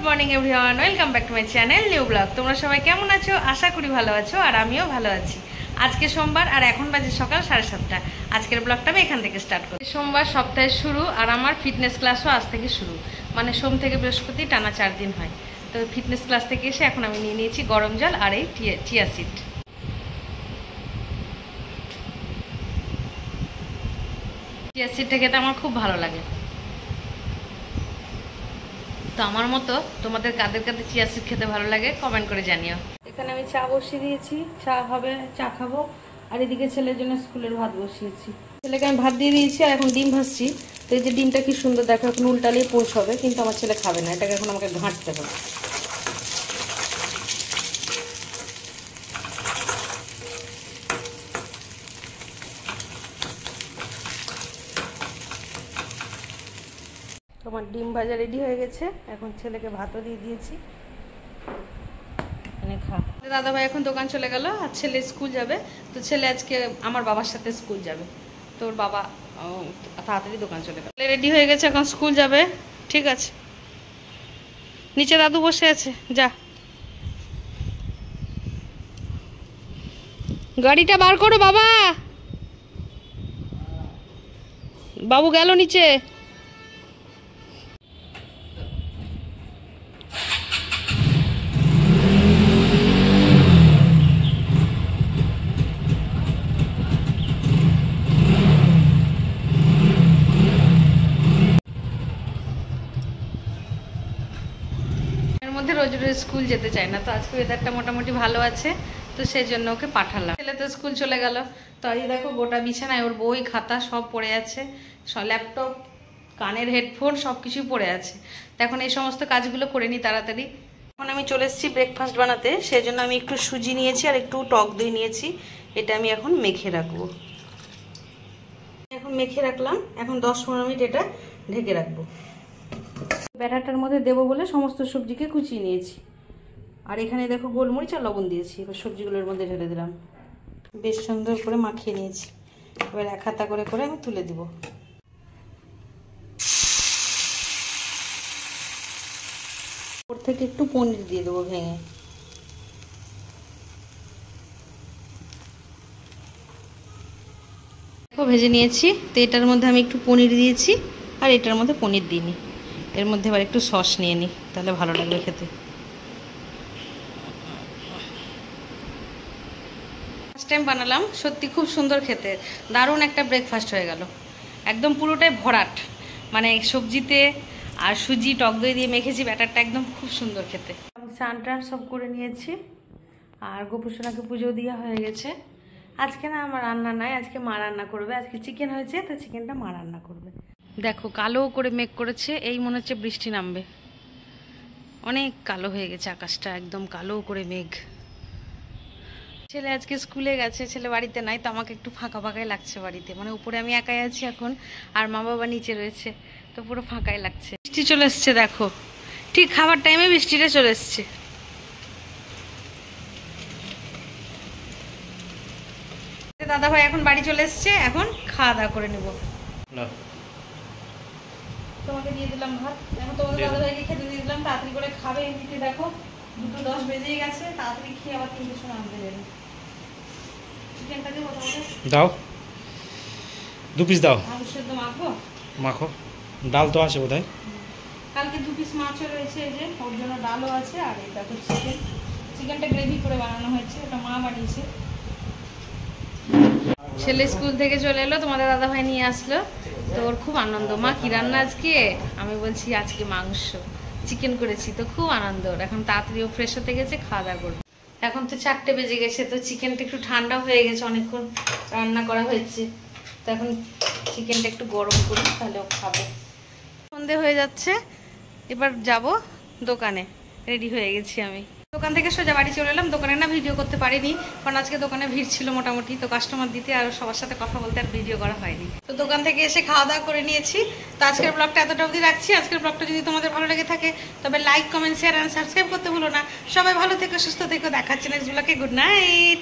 Morning everyone, welcome back to my channel new blog. তোমরা সবাই কেমন আছো? আশা করি ভালো আছো, আর আমিও ভালো আছি। আজকে সোমবার আর এখন বাজে সকাল 7:30। আজকের ব্লগটা আমি এখান থেকে স্টার্ট করি। সোমবার সপ্তাহের শুরু, আর আমার ফিটনেস ক্লাসও আজ থেকে শুরু। মানে সোম থেকে বৃহস্পতি টানা 4 দিন হয়। তো ফিটনেস ক্লাস থেকে এসে এখন আমি নিয়ে নিয়েছি গরম জল আর এই চিয়া সিড। চিয়া সিডটা খেতে আমার খুব ভালো লাগে। তো আমার মতো তোমাদের কাদের কাদের চিয়া সিড খেতে ভালো লাগে কমেন্ট করে জানিও। এখানে আমি চা বসিয়ে দিয়েছি, চা হবে, চা খাবো। আর এদিকে ছেলের জন্য স্কুলের ভাত বসিয়েছি। ছেলেকে আমি ভাত দিয়ে দিয়েছি আর এখন ডিম ভাজছি। তো এই যে ডিমটা কি সুন্দর দেখো, এখন উল্টালেই পোষ হবে, কিন্তু আমার ছেলে খাবে না, এটাকে এখন আমাকে ঘাঁটতে হবে। তোমার ডিম ভাজা রেডি হয়ে গেছে, এখন ছেলেকে ভাতও দিয়ে দিয়েছি। দাদা ভাই এখন দোকান চলে গেল, আর ছেলে স্কুল যাবে। তো ছেলে আজকে আমার বাবার সাথে স্কুল যাবে। তো ওর বাবা তাড়াতাড়ি দোকান চলে গেল। রেডি হয়ে গেছে, এখন স্কুল যাবে। ঠিক আছে, নিচে দাদু বসে আছে, যা গাড়িটা বার করো বাবা। বাবু গেল নিচে। রোজ রোজ স্কুল যেতে চায় না, তো আজকে ওয়েদারটা মোটামুটি ভালো আছে, তো সেই জন্য ওকে পাঠালাম। ছেলে তো স্কুল চলে গেল। তো আজ দেখো গোটা বিছানায় ওর বই খাতা সব পড়ে আছে, ল্যাপটপ, কানের হেডফোন সব কিছুই পড়ে আছে। তো এখন এই সমস্ত কাজগুলো করে নিই তাড়াতাড়ি। এখন আমি চলে এসেছি ব্রেকফাস্ট বানাতে, সেই জন্য আমি একটু সুজি নিয়েছি আর একটু টক দই নিয়েছি। এটা আমি এখন মেখে রাখবো। এখন মেখে রাখলাম, এখন 10-15 মিনিট এটা ঢেকে রাখবো। ব্যাটারটার মধ্যে দেবো বলে সমস্ত সবজিকে কুচিয়ে নিয়েছি। আর এখানে দেখো গোলমরিচ আর লবণ দিয়েছি, এবার সবজিগুলোর মধ্যে ঢেলে দিলাম। বেশ সুন্দর করে মাখিয়ে নিয়েছি। এবার এক হাতা করে করে আমি তুলে দিব। ওর থেকে একটু পনির দিয়ে দেবো ভেঙে। দেখো ভেজে নিয়েছি। তো এটার মধ্যে আমি একটু পনির দিয়েছি, আর এটার মধ্যে পনির দিইনি। এর মধ্যে এবার একটু সস নিয়ে নিই, তাহলে ভালো লাগবে খেতে। ফার্স্ট টাইম বানালাম, সত্যি খুব সুন্দর খেতে, দারুণ একটা ব্রেকফাস্ট হয়ে গেল। একদম পুরোটাই ভরাট, মানে সবজিতে আর সুজি টক দই দিয়ে মেখেছি ব্যাটারটা, একদম খুব সুন্দর খেতে। আমি স্নান টান সব করে নিয়েছি, আর গোপুসোনাকে পুজো দেওয়া হয়ে গেছে। আজকে না আমার রান্না নাই, আজকে মা রান্না করবে। আজকে চিকেন হয়েছে, তো চিকেনটা মা রান্না করবে। দেখো কালো করে মেঘ করেছে, এই মনে হচ্ছে বৃষ্টি নামবে। অনেক কালো হয়ে গেছে আকাশটা, একদম কালো করে মেঘ। ছেলে আজকে স্কুলে গেছে, ছেলে বাড়িতে নাই, তো আমাকে একটু ফাঁকা ফাঁকাই লাগছে বাড়িতে। মানে উপরে আমি একাই আছি এখন, আর মা বাবা নিচে রয়েছে, তো পুরো ফাঁকাই লাগছে। বৃষ্টি চলে এসছে দেখো, ঠিক খাবার টাইমে বৃষ্টিটা চলে এসছে। দাদা ভাই এখন বাড়ি চলে এসছে, এখন খাওয়া দাওয়া করে নেব। তোমাকে দিয়ে দিলাম ভাত, এখন তোমাদের দাদা ভাইকে খেতে দিয়ে দিলাম। তাড়াতাড়ি করে খাবে, এমনিতে দেখো 2:10 বেজেই গেছে। তাড়াতাড়ি খেয়ে আবার 3টের সময় আনতে যাবে। চিকেনটা দেবো তোমাকে, দাও 2 পিস দাও। আলু সেদ্ধ মাখবো, মাখো। ডাল তো আছে বোধহয়, কালকে 2 পিস মাছও রয়েছে, এই যে ওর জন্য ডালও আছে। আর এই দেখো চিকেনটা গ্রেভি করে বানানো হয়েছে, ওটা মা বানিয়েছে। ছেলে স্কুল থেকে চলে এলো, তোমাদের দাদা ভাই নিয়ে আসলো, তো ওর খুব আনন্দ। মা কি রান্না আজকে? আমি বলছি আজকে মাংস চিকেন করেছি, তো খুব আনন্দ ওর। এখন তাড়াতাড়ি ও ফ্রেশ হতে গেছে, খাওয়া দাওয়া করবে। এখন তো 4টে বেজে গেছে, তো চিকেনটা একটু ঠান্ডা হয়ে গেছে, অনেকক্ষণ রান্না করা হয়েছে। তো এখন চিকেনটা একটু গরম করি, তাহলে ও খাবে। সন্ধে হয়ে যাচ্ছে, এবার যাব দোকানে। রেডি হয়ে গেছি আমি। দোকান থেকে সোজা বাড়ি চলে এলাম। দোকানে না ভিডিও করতে পারিনি, কারণ আজকে দোকানে ভিড় ছিল মোটামুটি, তো কাস্টমার দিতে আর সবার সাথে কথা বলতে আর ভিডিও করা হয়নি। তো দোকান থেকে এসে খাওয়া দাওয়া করে নিয়েছি। তো আজকের ব্লগটা এতটা অবধি রাখছি। আজকের ব্লগটা যদি তোমাদের ভালো লেগে থাকে, তবে like, comment, share and subscribe করতে ভুলো না। সবাই ভালো থেকো, সুস্থ থেকো, দেখাচ্ছে নেক্সট ব্লগে। Good night.